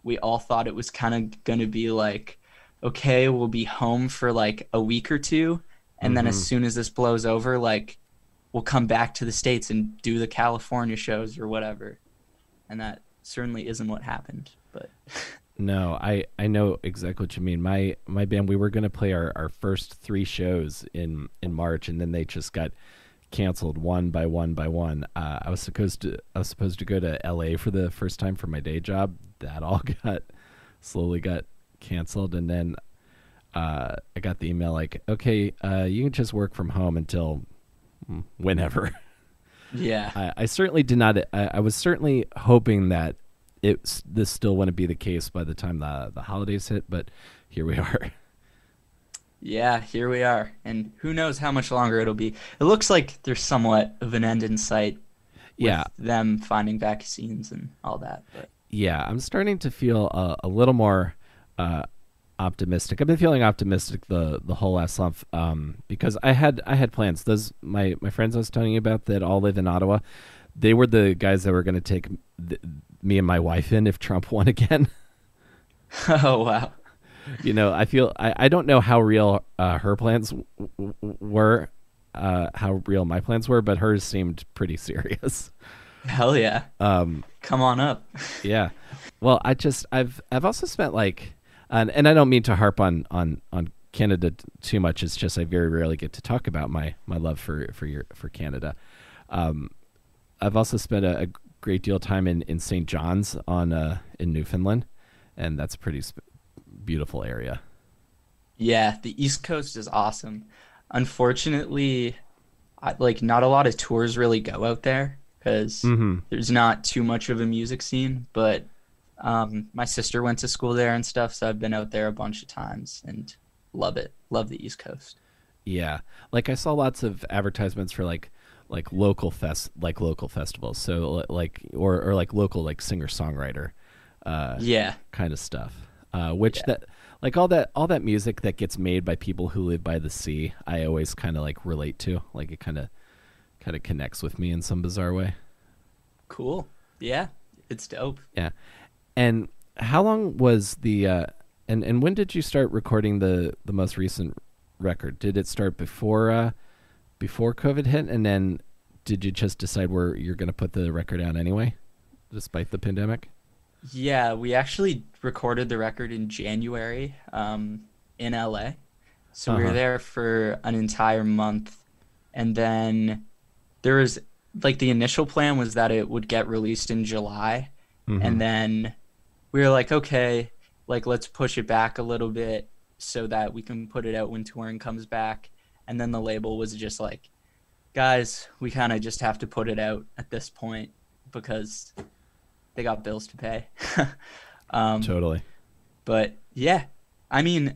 we all thought it was kind of gonna be like, okay, we'll be home for like a week or two, and then as Hmm. soon as this blows over, like we'll come back to the States and do the California shows or whatever. And that certainly isn't what happened. But No, I know exactly what you mean. My band, we were going to play our first three shows in March, and then they just got canceled one by one by one. I was supposed to go to LA for the first time for my day job. That all got slowly got canceled, and then I got the email like, okay, you can just work from home until whenever. yeah, I certainly did not. I was certainly hoping that this still wouldn't be the case by the time the holidays hit, but here we are. yeah, here we are. And who knows how much longer it'll be. It looks like there's somewhat of an end in sight with Yeah, them finding vaccines and all that. But yeah. I'm starting to feel a little more uh, optimistic. I've been feeling optimistic the whole last month because I had plans. Those my friends I was telling you about that all live in Ottawa. They were the guys that were going to take me and my wife in if Trump won again. oh, wow. I don't know how real her plans were, how real my plans were, but hers seemed pretty serious. Hell yeah. Um, Come on up. yeah. Well, I've also spent like, and I don't mean to harp on Canada too much. It's just I very rarely get to talk about my love for Canada. Um, I've also spent a great deal of time in St. John's in Newfoundland, and that's a pretty beautiful area. Yeah, the East Coast is awesome. Unfortunately, like not a lot of tours really go out there because Hmm. there's not too much of a music scene. But my sister went to school there and stuff, so I've been out there a bunch of times and love it. Love the East Coast. Yeah, like I saw lots of advertisements for like local festivals. So or like local like singer songwriter uh, Yeah, kind of stuff. Which yeah, that like all that music that gets made by people who live by the sea, I always kind of like relate to. Like it kind of connects with me in some bizarre way. cool. Yeah, it's dope. Yeah. And how long was and when did you start recording the most recent record? Did it start before COVID hit, and then did you just decide where you're going to put the record out anyway, despite the pandemic? Yeah, we actually recorded the record in January, in LA. So Uh we were huh. there for an entire month, and then there was like the initial plan was that it would get released in July, Mm-hmm. and then we were like, okay, like let's push it back a little bit so that we can put it out when touring comes back. And then the label was just like, guys, we kind of just have to put it out at this point because they got bills to pay. um, Totally. but yeah, I mean,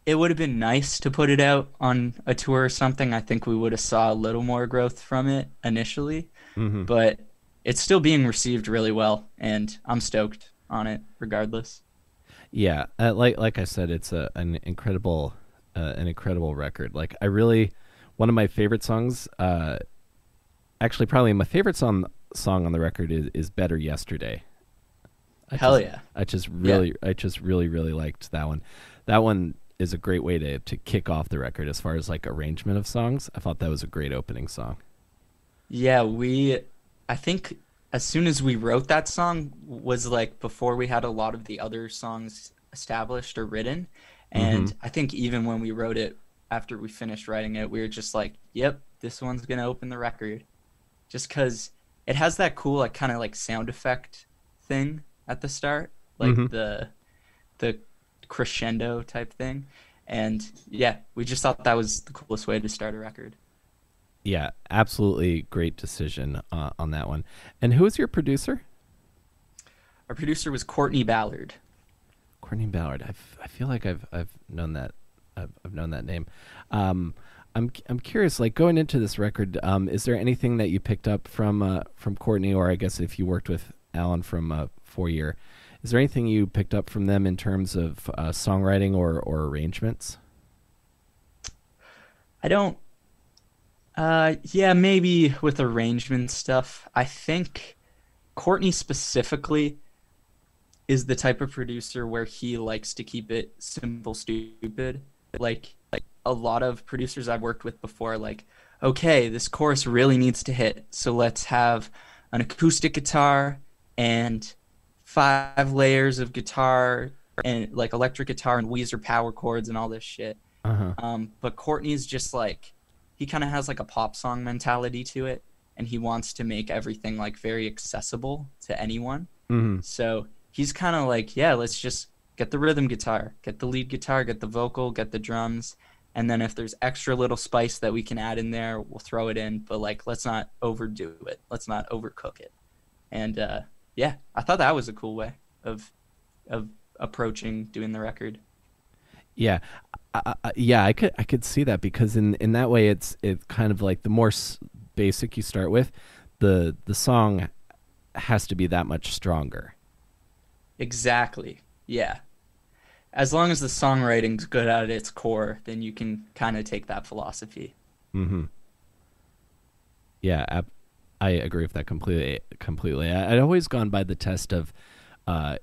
it would have been nice to put it out on a tour or something. I think we would have saw a little more growth from it initially, Mm-hmm. but it's still being received really well, and I'm stoked on it regardless. Yeah, like I said, it's an incredible record. Like I really, one of my favorite songs, actually probably my favorite song on the record is "Better Yesterday." I Hell just yeah. Yeah. I just really liked that one. That one is a great way to kick off the record as far as like arrangement of songs. I thought that was a great opening song. Yeah, I think as soon as we wrote that song was like before we had a lot of the other songs established or written. Mm-hmm. And I think even when we wrote it, after we finished writing it, we were just like, yep, this one's gonna open the record. Just 'cause it has that cool like kind of like sound effect thing at the start, like Hmm. the crescendo type thing. And yeah, we just thought that was the coolest way to start a record. Yeah, absolutely great decision on that one. And who was your producer? Our producer was Courtney Ballard. Courtney Ballard. I feel like I've known that. I've known that name. Um, I'm curious. Like going into this record, is there anything that you picked up from Courtney, or I guess if you worked with Alan from 4 Year, is there anything you picked up from them in terms of songwriting or arrangements? I don't yeah, maybe with arrangement stuff. I think Courtney specifically is the type of producer where he likes to keep it simple, stupid. Like a lot of producers I've worked with before, like, okay, this chorus really needs to hit, so let's have an acoustic guitar and 5 layers of guitar and like electric guitar and Weezer power chords and all this shit. Uh huh. But Courtney's just like he kind of has like a pop song mentality to it, and he wants to make everything like very accessible to anyone. Hmm. So he's kind of like, yeah, let's just get the rhythm guitar, get the lead guitar, get the vocal, get the drums, and then if there's extra little spice that we can add in there, we'll throw it in. But like, let's not overdo it. Let's not overcook it. And yeah, I thought that was a cool way of of approaching doing the record. Yeah, yeah. I could see that because in that way it's kind of like the more basic you start with, the song has to be that much stronger. Exactly. Yeah. As long as the songwriting's good at its core, then you can kind of take that philosophy. Hmm. Yeah, I agree with that completely. Completely. I'd always gone by the test of, uh,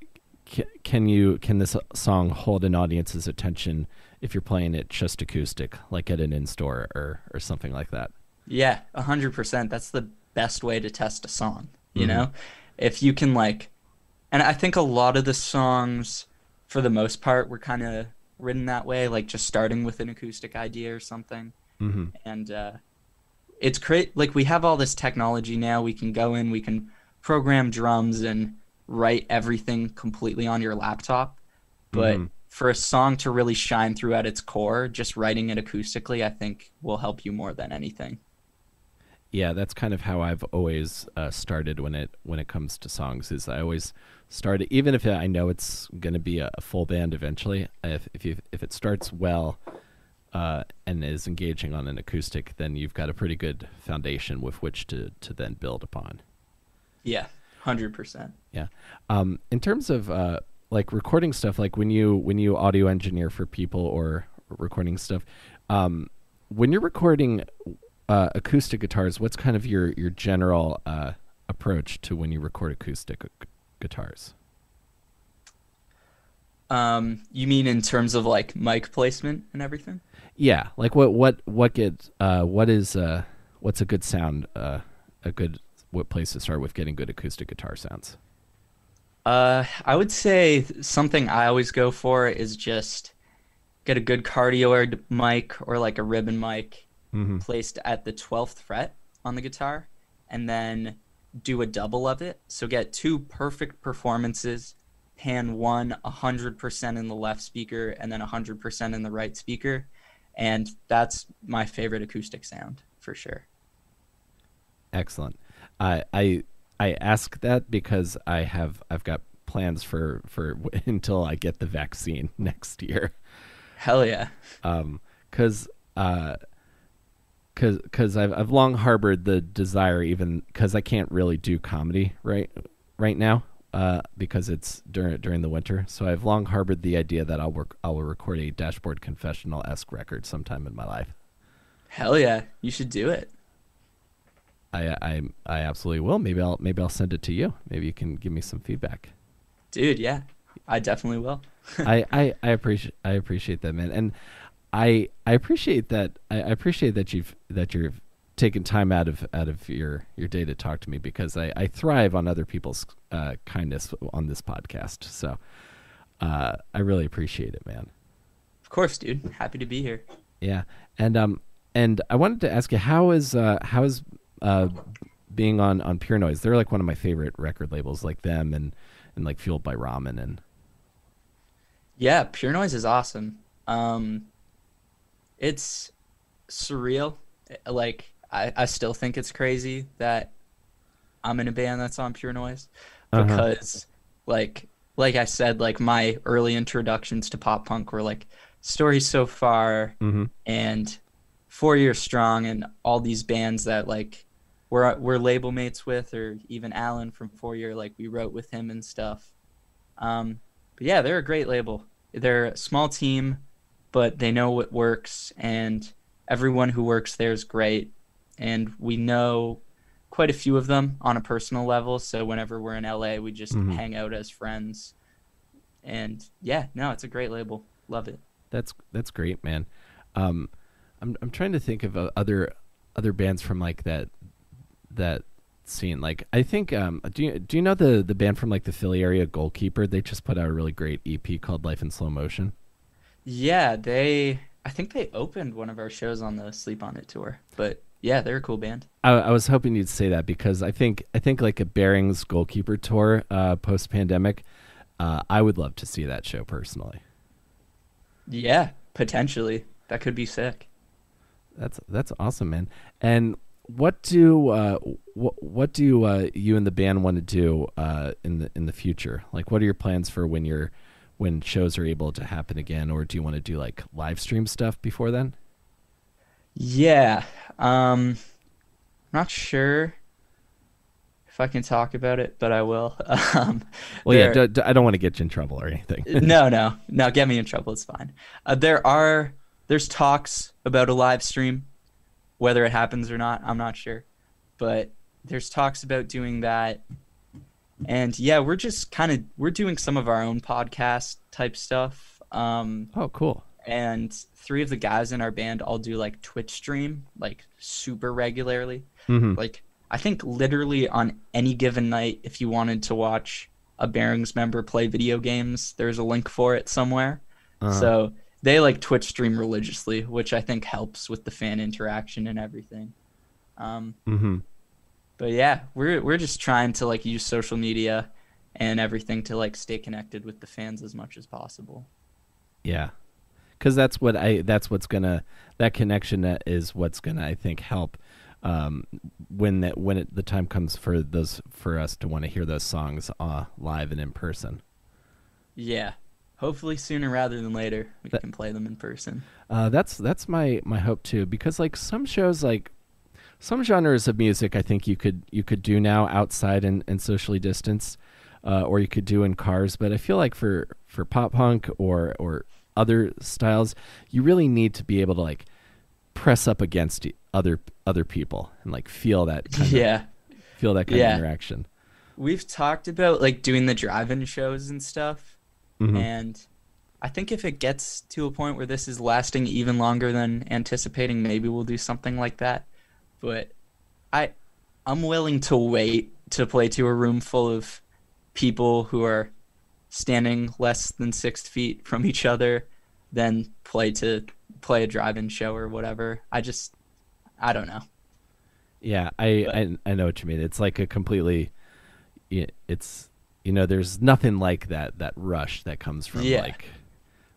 can this song hold an audience's attention if you're playing it just acoustic, like at an in store or something like that. Yeah, 100%. That's the best way to test a song, you Hmm. know? If you can like, and I think a lot of the songs, for the most part, were kind of written that way, like just starting with an acoustic idea or something. Hmm. And it's great. Like we have all this technology now. We can go in, we can program drums and write everything completely on your laptop. But Hmm. for a song to really shine through at its core, just writing it acoustically, I think will help you more than anything. Yeah, that's kind of how I've always started when it comes to songs. Is I always start even if I know it's going to be a full band eventually. If it starts well and is engaging on an acoustic, then you've got a pretty good foundation with which to then build upon. Yeah, 100%. Yeah. In terms of like recording stuff, like when you audio engineer for people or recording stuff, when you're recording acoustic guitars, what's kind of your general approach to when you record acoustic guitars? You mean in terms of like mic placement and everything? Yeah, like what gets what's a good sound, a good what place to start with getting good acoustic guitar sounds? I would say something I always go for is just get a good cardioid mic or like a ribbon mic Hmm. placed at the 12th fret on the guitar, and then do a double of it. So get two perfect performances, pan one 100% in the left speaker and then 100% in the right speaker. And that's my favorite acoustic sound for sure. Excellent. I ask that because I've got plans for until I get the vaccine next year. Hell yeah. Because because I've long harbored the desire, even because I can't really do comedy right now, because it's during the winter. So I've long harbored the idea that I'll record a Dashboard Confessional esque record sometime in my life. Hell yeah. You should do it. I absolutely will. Maybe I'll send it to you. Maybe you can give me some feedback. Dude, yeah. I definitely will. I appreciate that, man, and I appreciate that. I appreciate that you're taking time out of your day to talk to me, because I thrive on other people's kindness on this podcast. So I really appreciate it, man. Of course, dude. Happy to be here. Yeah, and I wanted to ask you, how is being on Pure Noise. They're like one of my favorite record labels, like them and like Fueled by Ramen and Yeah, Pure Noise is awesome. It's surreal. Like I still think it's crazy that I'm in a band that's on Pure Noise uh-huh. because like I said, like my early introductions to pop punk were like Stories So Far Mm-hmm. and 4 Year Strong and all these bands that like we're label mates with, or even Alan from 4 Year, like we wrote with him and stuff. But yeah, they're a great label. They're a small team, but they know what works, and everyone who works there is great. And we know quite a few of them on a personal level, so whenever we're in LA, we just Mm-hmm. hang out as friends. And yeah, no, it's a great label. Love it. That's great, man. Um, I'm trying to think of other bands from like that scene. Like I think do you know the band from like the Philly area, Goalkeeper? They just put out a really great EP called Life in Slow Motion. Yeah, I think they opened one of our shows on the Sleep On It tour. But yeah, they're a cool band. I was hoping you'd say that because I think like a Bearings Goalkeeper tour post pandemic, I would love to see that show personally. Yeah, potentially. That could be sick. That's awesome, man. And what do you and the band want to do in the future? Like, what are your plans for when shows are able to happen again, or do you want to do like live stream stuff before then? Yeah. Not sure if I can talk about it, but I will. Well, yeah, There I don't want to get you in trouble or anything. no, get me in trouble, it's fine. There's talks about a live stream, whether it happens or not, I'm not sure. But there's talks about doing that. And yeah, we're doing some of our own podcast type stuff. Oh, cool. And three of the guys in our band all do like Twitch stream like super regularly. Hmm. Like I think literally on any given night, if you wanted to watch a Bearings member play video games, there's a link for it somewhere. Uh, So they like Twitch stream religiously, which I think helps with the fan interaction and everything. Um, hmm. but yeah, we're just trying to like use social media and everything to like stay connected with the fans as much as possible. Yeah, because that's what's gonna that connection that is what's gonna I think help when the time comes for us to want to hear those songs live and in person. Yeah. Hopefully sooner rather than later we That can play them in person. that's my hope too, because like some shows, like some genres of music, I think you could do now outside and socially distanced, or you could do in cars. But I feel like for pop punk or other styles, you really need to be able to like press up against other people and like Yeah. feel that kind of Yeah. interaction. We've talked about like doing the drive-in shows and stuff, Hmm. and I think if it gets to a point where this is lasting even longer than anticipating, maybe we'll do something like that. But I I'm willing to wait to play to a room full of people who are standing less than 6 feet from each other than play a drive-in show or whatever. I don't know. Yeah, But I know what you mean. It's like a completely it's there's nothing like that rush that comes from yeah, like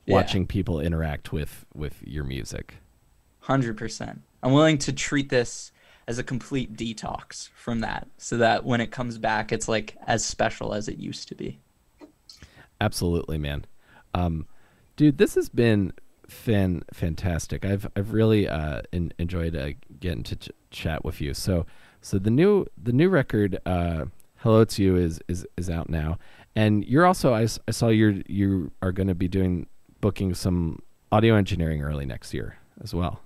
yeah, watching people interact with your music. 100%. I'm willing to treat this as a complete detox from that so that when it comes back it's like as special as it used to be. Absolutely, man. Um, Dude, this has been fantastic. I've really enjoyed getting to chat with you. So the new record, Hello to You, is out now, and you're also I saw you are going to be booking some audio engineering early next year as well.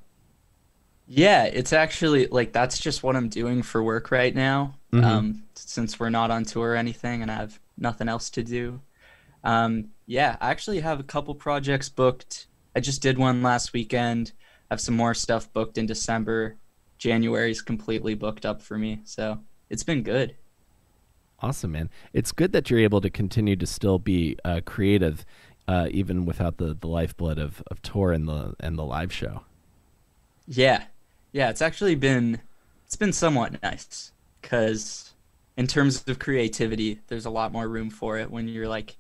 Yeah, it's actually like that's just what I'm doing for work right now. Hmm. Since we're not on tour or anything and I have nothing else to do. Yeah, I actually have a couple projects booked. I just did one last weekend. I have some more stuff booked in December. January's completely booked up for me, so it's been good. Awesome, man. It's good that you're able to continue to still be creative, even without the lifeblood of tour and the live show. Yeah. Yeah, it's been somewhat nice because in terms of creativity, there's a lot more room for it when you're like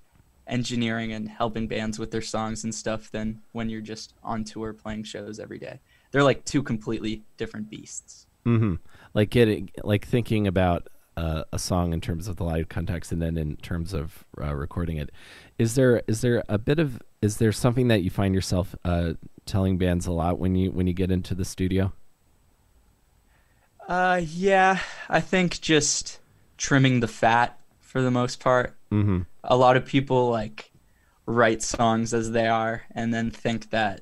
engineering and helping bands with their songs and stuff than when you're just on tour playing shows every day. They're like two completely different beasts. Mm-hmm. Like thinking about a song in terms of the live context, and then in terms of recording it. Is there something that you find yourself telling bands a lot when you get into the studio? Yeah, I think just trimming the fat for the most part. Mm-hmm. A lot of people like write songs as they are and then think that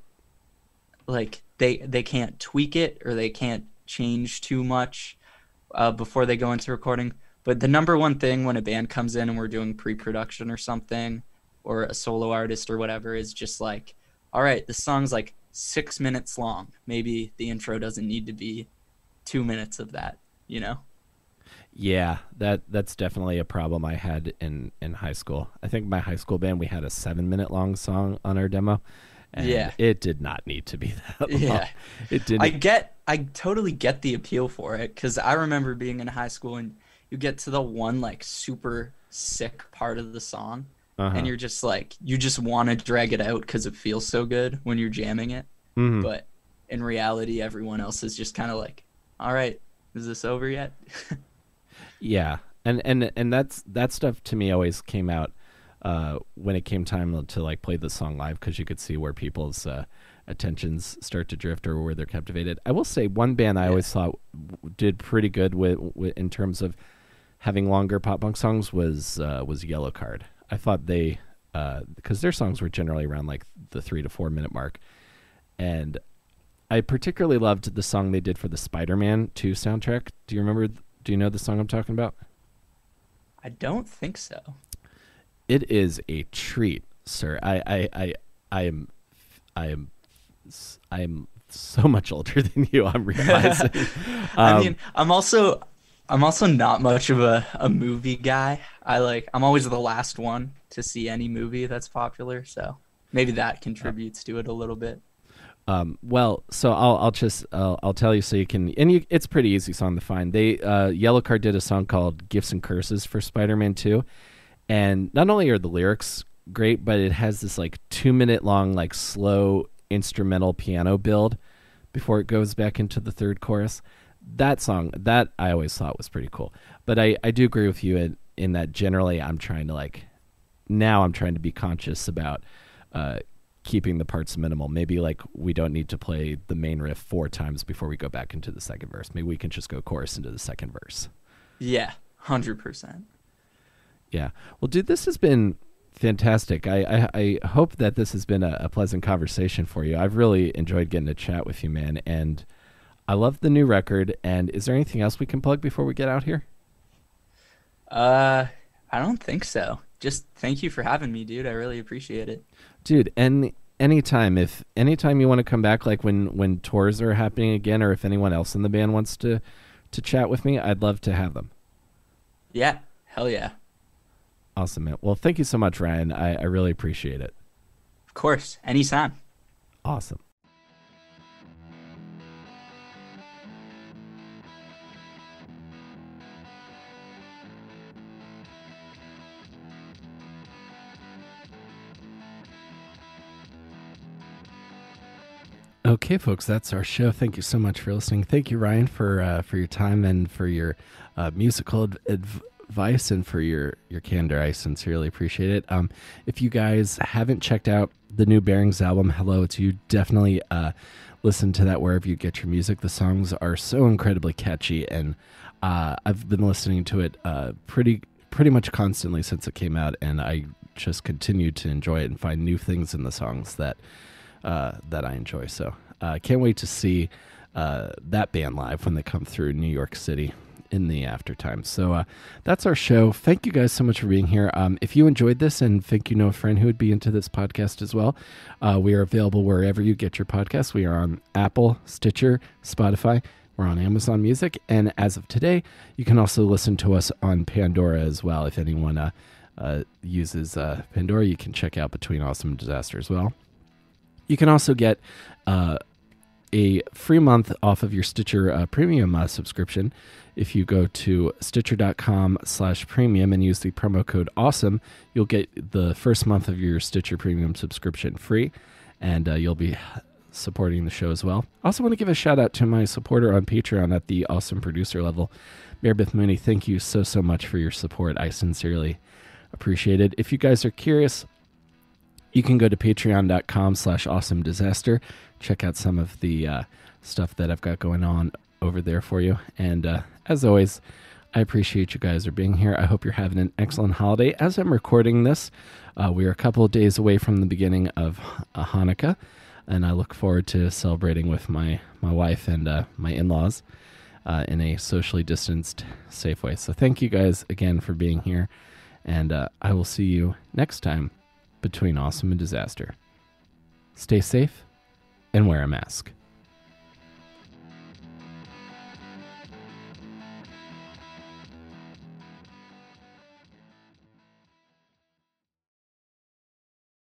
like they can't tweak it or they can't change too much before they go into recording. But the number one thing when a band comes in and we're doing pre-production or something, or a solo artist or whatever, is just like, all right, this song's like 6 minutes long. Maybe the intro doesn't need to be 2 minutes of that, you know? Yeah, that's definitely a problem I had in high school. I think my high school band, we had a 7-minute long song on our demo, and Yeah. it did not need to be that long. Yeah. It didn't. I totally get the appeal for it, because I remember being in high school and you get to the one like super sick part of the song, and you're just like, you just want to drag it out because it feels so good when you're jamming it. Mm-hmm. But in reality, everyone else is just kind of like, all right, is this over yet? Yeah, and that stuff to me always came out when it came time to like play the song live, because you could see where people's attentions start to drift or where they're captivated. I will say one band I always thought did pretty good with in terms of having longer pop punk songs was Yellow Card. I thought they because their songs were generally around like the 3 to 4 minute mark, and I particularly loved the song they did for the Spider-Man 2 soundtrack. Do you remember? Do you know the song I'm talking about? I don't think so. It is a treat, sir. I am so much older than you. I'm realizing. I mean, I'm also not much of a movie guy. I'm always the last one to see any movie that's popular, so maybe that contributes to it a little bit. Well, so I'll tell you so you can, and it's a pretty easy song to find. They Yellow Card did a song called "Gifts and Curses" for Spider-Man 2, and not only are the lyrics great, but it has this like 2 minute long like slow instrumental piano build before it goes back into the third chorus. That song, that I always thought was pretty cool. But I do agree with you in that generally I'm trying to be conscious about keeping the parts minimal. Maybe like we don't need to play the main riff 4 times before we go back into the second verse. Maybe we can just go chorus into the second verse. Yeah, 100%. Yeah. Well, dude, this has been fantastic. I hope that this has been a pleasant conversation for you. I've really enjoyed getting to chat with you, man. And I love the new record. And is there anything else we can plug before we get out here? I don't think so. Just thank you for having me, dude. I really appreciate it. Dude, and anytime you want to come back, like when tours are happening again, or if anyone else in the band wants to chat with me, I'd love to have them. Yeah, hell yeah. Awesome, man. Well, thank you so much, Ryan. I really appreciate it. Of course, anytime. Awesome. Okay, folks, that's our show. Thank you so much for listening. Thank you, Ryan, for your time and for your musical advice and for your candor. I sincerely appreciate it. If you guys haven't checked out the new Bearings album, hello to you. Definitely listen to that wherever you get your music. The songs are so incredibly catchy, and I've been listening to it pretty much constantly since it came out, and I just continue to enjoy it and find new things in the songs that I enjoy. So can't wait to see that band live when they come through New York City in the aftertime. So that's our show. Thank you guys so much for being here. If you enjoyed this and think you know a friend who would be into this podcast as well, we are available wherever you get your podcasts. We are on Apple, Stitcher, Spotify. We're on Amazon Music. And as of today, you can also listen to us on Pandora as well. If anyone uses Pandora, you can check out Between Awesome and Disaster as well. You can also get a a free month off of your Stitcher premium subscription. If you go to Stitcher.com/premium and use the promo code AWESOME, you'll get the first month of your Stitcher premium subscription free, and you'll be supporting the show as well. I also want to give a shout out to my supporter on Patreon at the awesome producer level, Meredith Mooney. Thank you so much for your support. I sincerely appreciate it. If you guys are curious, you can go to patreon.com/awesomedisaster. Check out some of the stuff that I've got going on over there for you. And as always, I appreciate you guys are being here. I hope you're having an excellent holiday. As I'm recording this, we are a couple of days away from the beginning of Hanukkah, and I look forward to celebrating with my wife and my in-laws in a socially distanced, safe way. So thank you guys again for being here, and I will see you next time between Awesome and Disaster. Stay safe and wear a mask.